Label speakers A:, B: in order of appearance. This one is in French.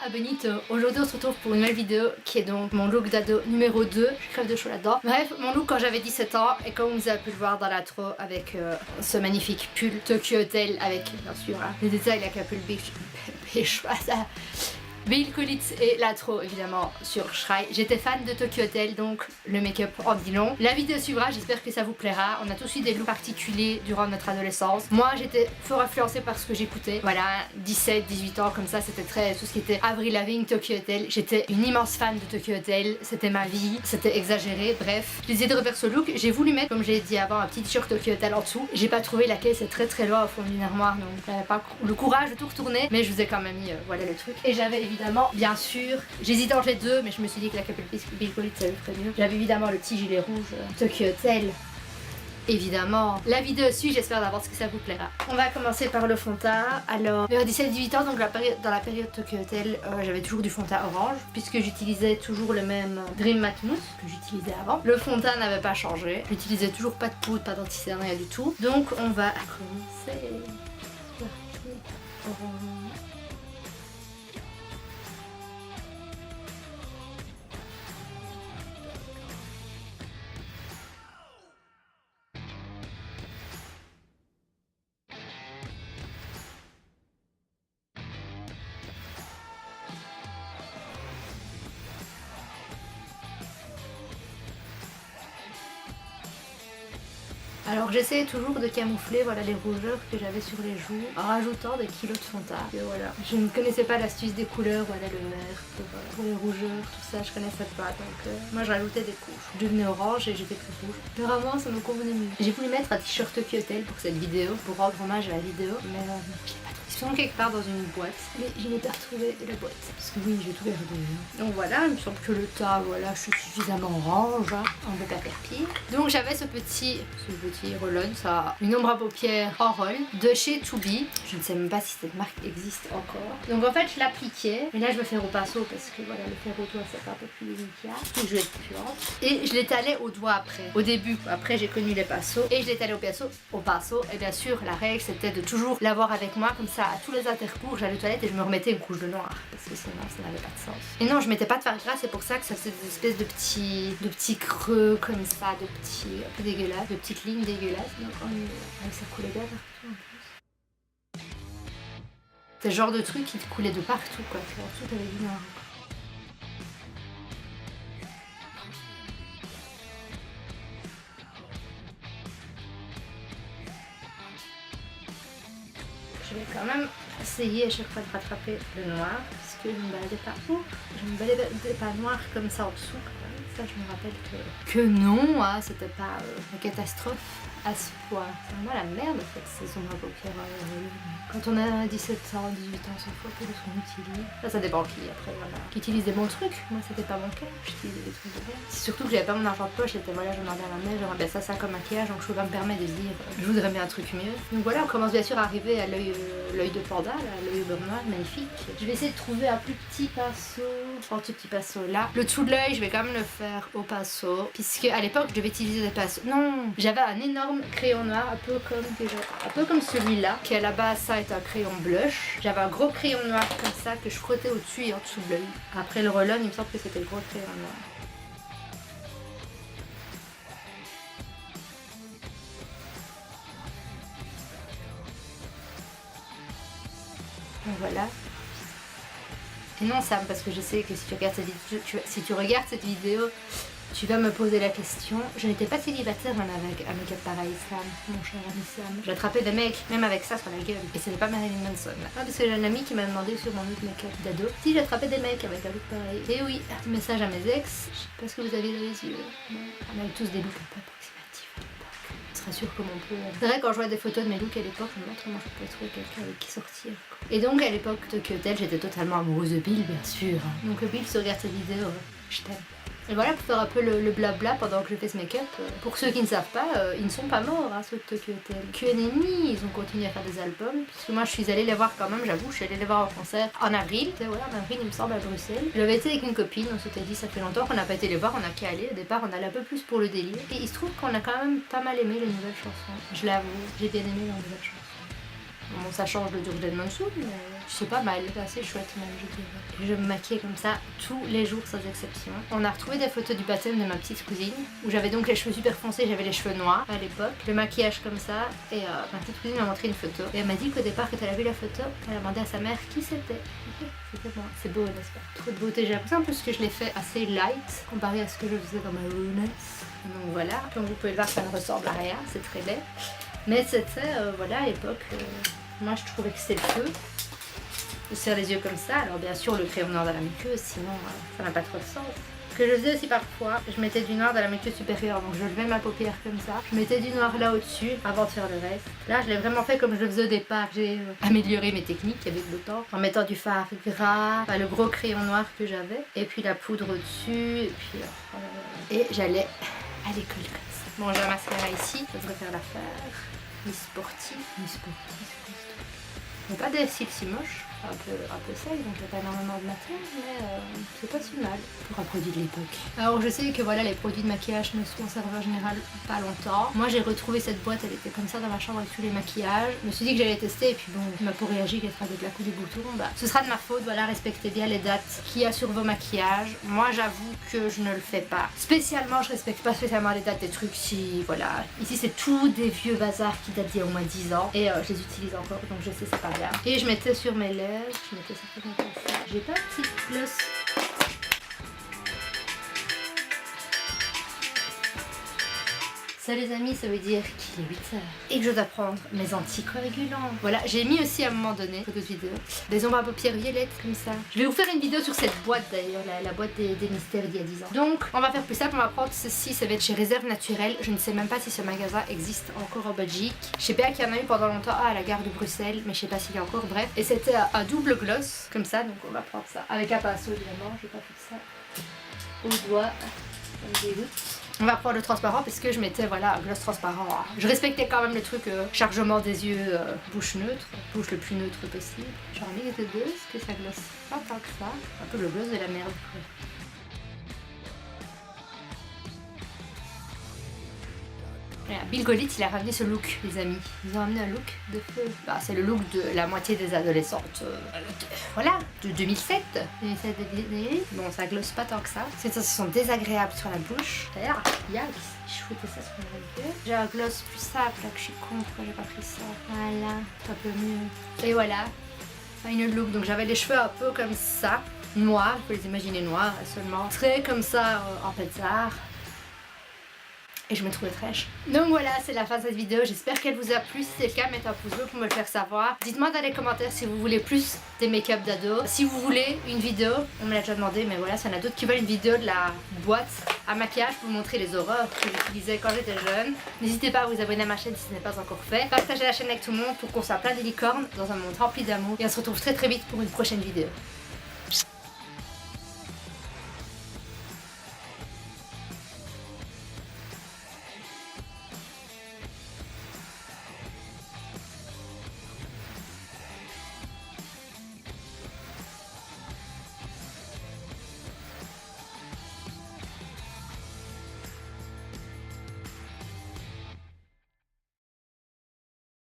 A: à Benito. Aujourd'hui on se retrouve pour une nouvelle vidéo qui est donc mon look d'ado numéro 2. Je crève de chaud là-dedans. Bref, mon look quand j'avais 17 ans et comme vous avez pu le voir dans l'intro avec ce magnifique pull Tokyo Hotel avec bien sûr les détails, la capuche Bill Kulitz et l'intro évidemment sur Shrai. J'étais fan de Tokyo Hotel donc le make-up en dit long. La vidéo suivra, j'espère que ça vous plaira. On a tous eu des looks particuliers durant notre adolescence. Moi j'étais fort influencée par ce que j'écoutais. Voilà, 17, 18 ans comme ça, c'était très tout ce qui était Avril Lavigne, Tokyo Hotel. J'étais une immense fan de Tokyo Hotel, c'était ma vie, c'était exagéré, bref. J'ai décidé de refaire ce look, j'ai voulu mettre, comme j'ai dit avant, un petit t-shirt Tokyo Hotel en dessous. J'ai pas trouvé laquelle, c'est très loin au fond d'une armoire donc j'avais pas le courage de tout retourner, mais je vous ai quand même mis voilà le truc. Et j'avais évidemment, bien sûr, j'hésitais entre les deux, mais je me suis dit que la capuche Bill Kulitz ça le ferait mieux. J'avais évidemment le petit gilet rouge Tokyo Hotel. Évidemment. La vidéo suit, j'espère d'avance que ça vous plaira. On va commencer par le fond de teint. Alors, vers 17-18 ans, donc dans la période Tokyo Hotel, j'avais toujours du fond de teint orange, puisque j'utilisais toujours le même Dream Matte Mousse que j'utilisais avant. Le fond de teint n'avait pas changé. J'utilisais toujours pas de poudre, pas d'anti-cerne, rien du tout. Donc, on va commencer. Orange. Alors j'essayais toujours de camoufler voilà, les rougeurs que j'avais sur les joues en rajoutant des kilos de fond de teint. Et voilà. Je ne connaissais pas l'astuce des couleurs, voilà le vert pour les rougeurs, tout ça je connaissais pas. Donc moi je rajoutais des couches. Je devenais orange et j'étais plus rouge. Vraiment ça me convenait mieux. J'ai voulu mettre un t-shirt Tokyo Hotel pour cette vidéo, pour rendre hommage à la vidéo, mais je l'ai pas trouvé. Ils sont quelque part dans une boîte, mais je n'ai pas retrouvé la boîte. Parce que oui, j'ai tout perdu. Donc voilà, il me semble que le tas, voilà, je suis suffisamment orange, hein, on ne peut pas faire pire. Donc j'avais ce petit roll-on, ça, une ombre à paupières en roll de chez To Be. Je ne sais même pas si cette marque existe encore. Donc en fait, je l'appliquais, mais là je vais faire au pinceau parce que voilà, le faire au doigt c'est un peu plus délicat. Et je vais être puante. Et je l'étalais au doigt après. Au début, après j'ai connu les pinceaux et je l'étalais au pinceau. Et bien sûr, la règle c'était de toujours l'avoir avec moi comme ça à tous les intercours. J'allais aux toilettes et je me remettais une couche de noir parce que sinon ça n'avait pas de sens. Et non, je mettais pas de fard gras, c'est pour ça que ça faisait des espèces de petits creux comme ça, de petits un peu dégueulasses, de petites lignes dégueulasses. Donc ça coulait bien partout en plus. C'est le genre de truc qui te coulait de partout quoi. Genre tout avait du noir. Je vais quand même essayer à chaque fois de rattraper le noir parce que je ne me baladais pas je me baladais pas noir comme ça en dessous. Ça je me rappelle que non, hein, c'était pas une catastrophe à ce point. C'est vraiment la merde en fait ces ombres à paupières. Quand on a 17 ans, 18 ans, c'est faut que qu'on utilise. Ça dépend qui après voilà. Qui utilise des bons trucs. Moi c'était pas mon cas, j'utilisais des trucs de merde. C'est surtout que j'avais pas mon argent de poche, j'étais voilà, je demandais à ma mère, j'aimerais bien ça comme maquillage, donc je pouvais pas me permettre de dire je voudrais bien un truc mieux. Donc voilà, on commence bien sûr à arriver à l'œil de panda, l'œil au beurre noir, magnifique. Je vais essayer de trouver un plus petit pinceau, enfin ce petit pinceau là. Le dessous de l'œil, je vais quand même le faire au pinceau, puisque à l'époque je devais utiliser des pinceaux. Non, j'avais un énorme crayon noir, un peu comme celui-là, qui à la base ça est un crayon blush. J'avais un gros crayon noir comme ça que je frottais au-dessus et en dessous de l'œil. Après le roll-on, il me semble que c'était le gros crayon noir. Donc voilà. Et non Sam, parce que je sais que si tu regardes cette vidéo, tu vas me poser la question. Je n'étais pas célibataire même avec un make-up pareil Sam, mon cher ami Sam. J'attrapais des mecs, même avec ça sur la gueule. Et c'était pas Marilyn Manson. Ah, parce que j'ai un ami qui m'a demandé sur mon autre make-up d'ado si j'attrapais des mecs avec un look pareil. Et oui, message à mes ex, je sais pas ce que vous avez dans les yeux. On avait tous des looks un peu approximatifs à l'époque. Je serais sûre comment on peut. C'est vrai quand je vois des photos de mes looks à l'époque, je me demande comment je peux trouver quelqu'un avec qui sortir. Et donc à l'époque Tokyo Hotel, j'étais totalement amoureuse de Bill bien sûr. Donc Bill, si tu regardes cette vidéo, je t'aime. Et voilà, pour faire un peu le blabla pendant que je fais ce make-up. Pour ceux qui ne savent pas, ils ne sont pas morts, hein, ceux de Tokyo Hotel. QNMI, ils ont continué à faire des albums. Puisque moi, je suis allée les voir quand même, j'avoue, je suis allée les voir en concert en avril. Voilà, en avril, il me semble, à Bruxelles. J'avais été avec une copine, on s'était dit, ça fait longtemps qu'on n'a pas été les voir, on a qu'à aller. Au départ, on allait un peu plus pour le délire. Et il se trouve qu'on a quand même pas mal aimé les nouvelles chansons. Je l'avoue, j'ai bien aimé les nouvelles chansons. Bon, ça change le dur de Monsoon, mais c'est pas mal, c'est assez chouette même, je dirais. Je me maquillais comme ça tous les jours sans exception. On a retrouvé des photos du baptême de ma petite cousine, où j'avais donc les cheveux super foncés, j'avais les cheveux noirs à l'époque, le maquillage comme ça, et ma petite cousine m'a montré une photo. Et elle m'a dit qu'au départ, quand elle a vu la photo, elle a demandé à sa mère qui c'était. C'était moi. C'est beau, n'est-ce pas? Trop de beauté. J'ai l'impression en plus que je l'ai fait assez light, comparé à ce que je faisais dans ma jeunesse. Donc voilà, comme vous pouvez voir, ça ne ressemble à rien, c'est très laid. Mais c'était, voilà, à l'époque, moi je trouvais que c'était le feu. Je serre les yeux comme ça, alors bien sûr le crayon noir dans la muqueuse, sinon ça n'a pas trop de sens. Ce que je faisais aussi parfois, je mettais du noir dans la muqueuse supérieure, donc je levais ma paupière comme ça. Je mettais du noir là au-dessus avant de faire le reste. Là je l'ai vraiment fait comme je le faisais au départ, j'ai amélioré mes techniques avec le temps, en mettant du fard gras, enfin, le gros crayon noir que j'avais, et puis la poudre au-dessus, et puis et j'allais à l'école comme ça. Bon, j'ai un mascara ici, ça devrait faire l'affaire. Miss sportive, mais pas des cils si moches, un peu sec, donc j'ai pas énormément de matière, mais c'est pas si mal pour un produit de l'époque. Alors je sais que voilà, les produits de maquillage ne se conservent en général pas longtemps. Moi j'ai retrouvé cette boîte, elle était comme ça dans ma chambre avec tous les maquillages. Je me suis dit que j'allais tester et puis bon, ma peau réagit qu'elle sera avec la coupe des boutons. Bah, ce sera de ma faute, voilà, respectez bien les dates qu'il y a sur vos maquillages. Moi j'avoue que je ne le fais pas. Spécialement, je respecte pas spécialement les dates des trucs si, voilà. Ici c'est tout des vieux bazars qui datent d'il y a au moins 10 ans et je les utilise encore, donc je sais c'est pas bien. Et je mettais sur mes lèvres, je mettais certainement comme ça. J'ai pas un petit gloss. Ça les amis, ça veut dire qu'il est 8h et que je dois prendre mes anticoagulants. Voilà, j'ai mis aussi à un moment donné, photo de vidéo, des ombres à paupières violettes comme ça. Je vais vous faire une vidéo sur cette boîte d'ailleurs, la boîte des mystères d'il y a 10 ans. Donc, on va faire plus simple, on va prendre ceci, ça va être chez Réserve Naturelle. Je ne sais même pas si ce magasin existe encore en Belgique. Je sais bien qu'il y en a eu pendant longtemps à la gare de Bruxelles, mais je sais pas s'il y a encore, bref. Et c'était un double gloss, comme ça, donc on va prendre ça. Avec un pinceau évidemment, je vais pas faire ça au doigt, comme des doutes. On va prendre le transparent parce que je mettais voilà un gloss transparent. Je respectais quand même le truc chargement des yeux, bouche neutre, bouche le plus neutre possible. J'en mets les deux parce que ça glosse pas tant que ça. Un peu le gloss de la merde. Voilà, Bill Golit il a ramené ce look les amis. Ils ont amené un look de feu. Bah, c'est le look de la moitié des adolescentes. Voilà, de 2007. 2007. Bon, ça glosse pas tant que ça. Ces sensations désagréables sur la bouche. D'ailleurs, yikes, je fouettais ça sur mon yeux. J'ai un gloss plus simple là que je suis con, pourquoi j'ai pas pris ça. Voilà, c'est un peu mieux. Et voilà, final look. Donc j'avais les cheveux un peu comme ça, noirs, il faut les imaginer noirs seulement. Très comme ça en pétard. Et je me trouvais fraîche. Donc voilà, c'est la fin de cette vidéo. J'espère qu'elle vous a plu. Si c'est le cas, mettez un pouce bleu pour me le faire savoir. Dites-moi dans les commentaires si vous voulez plus des make-up d'ado. Si vous voulez une vidéo, on me l'a déjà demandé, mais voilà, s'il y en a d'autres qui veulent une vidéo de la boîte à maquillage pour vous montrer les horreurs que j'utilisais quand j'étais jeune. N'hésitez pas à vous abonner à ma chaîne si ce n'est pas encore fait. Partagez la chaîne avec tout le monde pour qu'on soit plein de licornes dans un monde rempli d'amour. Et on se retrouve très très vite pour une prochaine vidéo.